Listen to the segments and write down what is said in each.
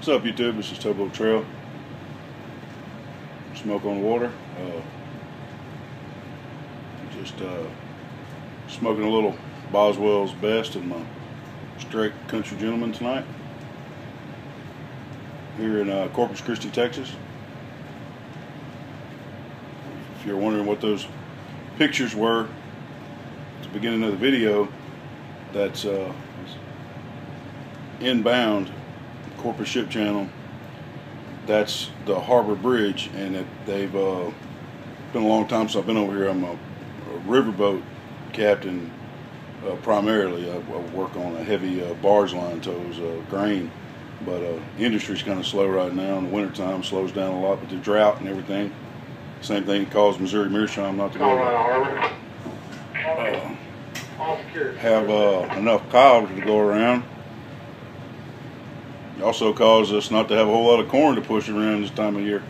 What's up, YouTube? This is Towboat Trail. Smoke on the water. Just smoking a little Boswell's Best and my straight country gentleman tonight here in Corpus Christi, Texas. If you're wondering what those pictures were at the beginning of the video, that's inbound Corpus Ship Channel. That's the Harbor Bridge, and they've been a long time since I've been over here. I'm a riverboat captain primarily. I work on a heavy barge line tows, grain, but industry's kind of slow right now. In the wintertime, slows down a lot with the drought and everything. Same thing caused Missouri Meerschaum not to go have enough cows to go around. It also caused us not to have a whole lot of corn to push around this time of year.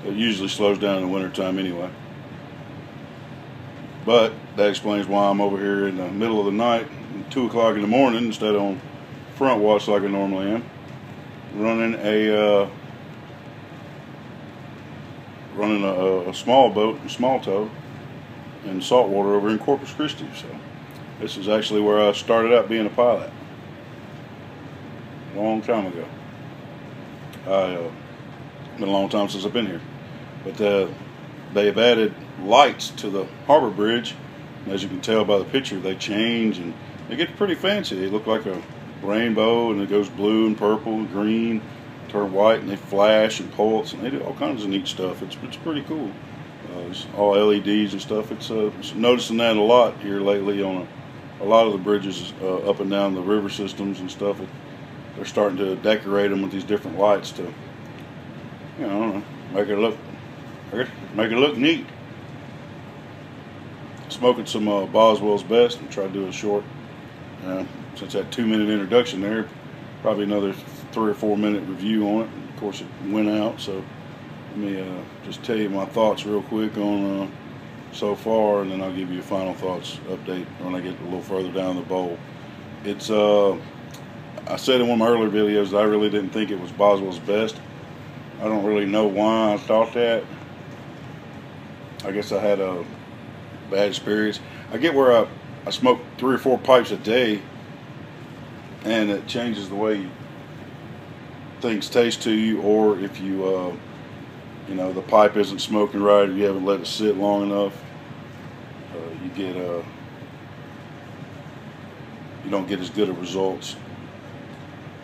It usually slows down in the wintertime anyway. But that explains why I'm over here in the middle of the night, 2 o'clock in the morning, instead of on front watch like I normally am, running a small boat, a small tow, in saltwater over in Corpus Christi. So this is actually where I started out being a pilot. Long time ago. Been a long time since I've been here, but they've added lights to the Harbor Bridge. As you can tell by the picture, they change and they get pretty fancy. They look like a rainbow, and it goes blue and purple and green, turn white, and they flash and pulse, and they do all kinds of neat stuff. It's pretty cool. It's all LEDs and stuff. It's noticing that a lot here lately on a lot of the bridges up and down the river systems and stuff. They're starting to decorate them with these different lights to, I don't know, make it look neat. Smoking some Boswell's Best, and try to do a short, since that 2-minute introduction there, probably another 3 or 4 minute review on it. And of course, it went out, so let me just tell you my thoughts real quick on so far, and then I'll give you a final thoughts update when I get a little further down the bowl. It's I said in one of my earlier videos that I really didn't think it was Boswell's Best. I don't really know why I thought that. I guess I had a bad experience. I get where I smoke 3 or 4 pipes a day, and it changes the way things taste to you, or if you the pipe isn't smoking right, or you haven't let it sit long enough, you don't get as good of results.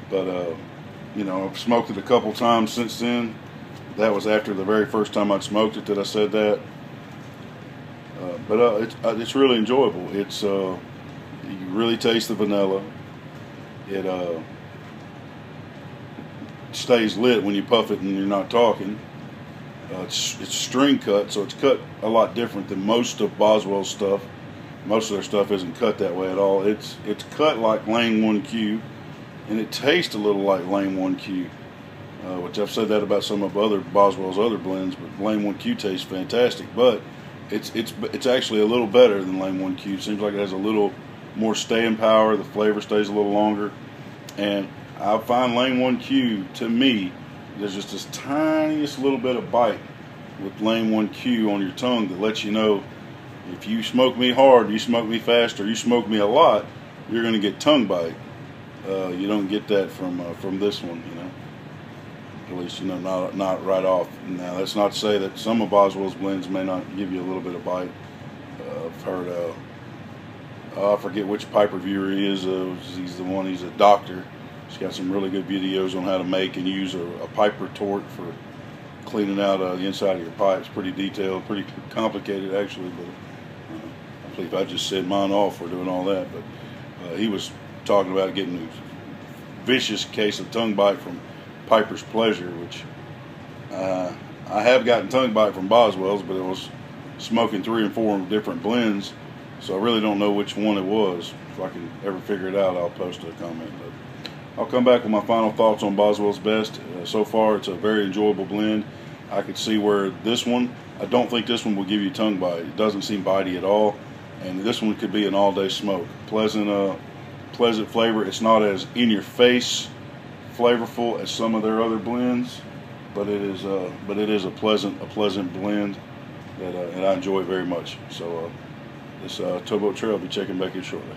But I've smoked it a couple times since then. That was after the very first time I'd smoked it that I said that. But it's really enjoyable. It's you really taste the vanilla. It stays lit when you puff it and you're not talking. It's string cut, so it's cut a lot different than most of Boswell's stuff. Most of their stuff isn't cut that way at all. It's cut like Lane 1Q. And it tastes a little like Lane 1Q, which I've said that about some of Boswell's other blends, but Lane 1Q tastes fantastic. But it's actually a little better than Lane 1Q. It seems like it has a little more staying power. The flavor stays a little longer. And I find Lane 1Q, to me, there's just this tiniest little bit of bite with Lane 1Q on your tongue that lets you know if you smoke me hard, you smoke me fast, or you smoke me a lot, you're going to get tongue bite. You don't get that from this one, At least, not right off. Now, that's not to say that some of Boswell's blends may not give you a little bit of bite. I've heard, I forget which pipe reviewer he is. He's a doctor. He's got some really good videos on how to make and use a pipe retort for cleaning out the inside of your pipes. Pretty detailed, pretty complicated, actually. But I believe I just set mine off for doing all that. But he was talking about getting a vicious case of tongue bite from Piper's Pleasure, which I have gotten tongue bite from Boswell's, but it was smoking 3 and 4 different blends, so I really don't know which one it was. If I can ever figure it out, I'll post a comment. But I'll come back with my final thoughts on Boswell's Best. So far, it's a very enjoyable blend. I could see where this one, I don't think this one will give you tongue bite. It doesn't seem bitey at all, and this one could be an all-day smoke. Pleasant flavor. It's not as in your face flavorful as some of their other blends, but it is a pleasant blend that I enjoy very much. So this Towboat Trail, I'll be checking back in shortly.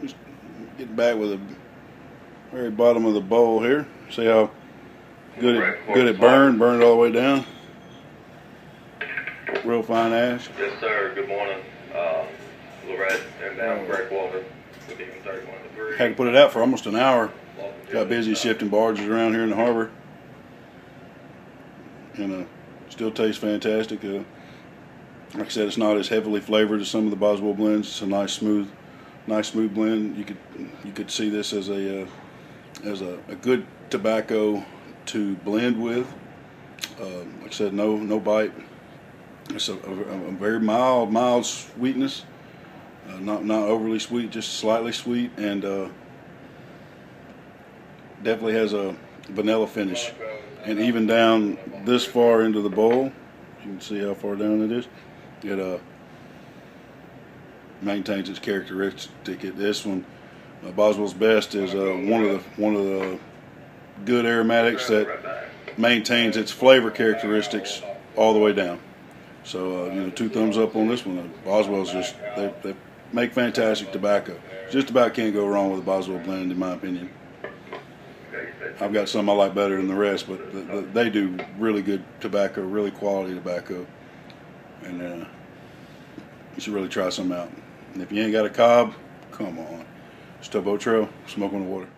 Just getting back with the very bottom of the bowl here. See how good it burned it all the way down. Real fine ash. Yes, sir. Good morning. Lorette and down Breakwater. Had to put it out for almost an hour. Got busy shifting barges around here in the harbor. And still tastes fantastic. Like I said, it's not as heavily flavored as some of the Boswell blends. It's a nice smooth blend. You could see this as a good tobacco to blend with. Like I said, no bite. It's a very mild sweetness. Not overly sweet, just slightly sweet, and definitely has a vanilla finish. And even down this far into the bowl, you can see how far down it is. It maintains its characteristic. This one, Boswell's Best, is one of the good aromatics that maintains its flavor characteristics all the way down. So you know, 2 thumbs up on this one. Boswell's just they make fantastic tobacco. Just about can't go wrong with a Boswell blend, in my opinion. I've got some I like better than the rest, but they do really good tobacco, really quality tobacco, and you should really try some out. And if you ain't got a cob, come on. It's Towboat Trail, smoke on the water.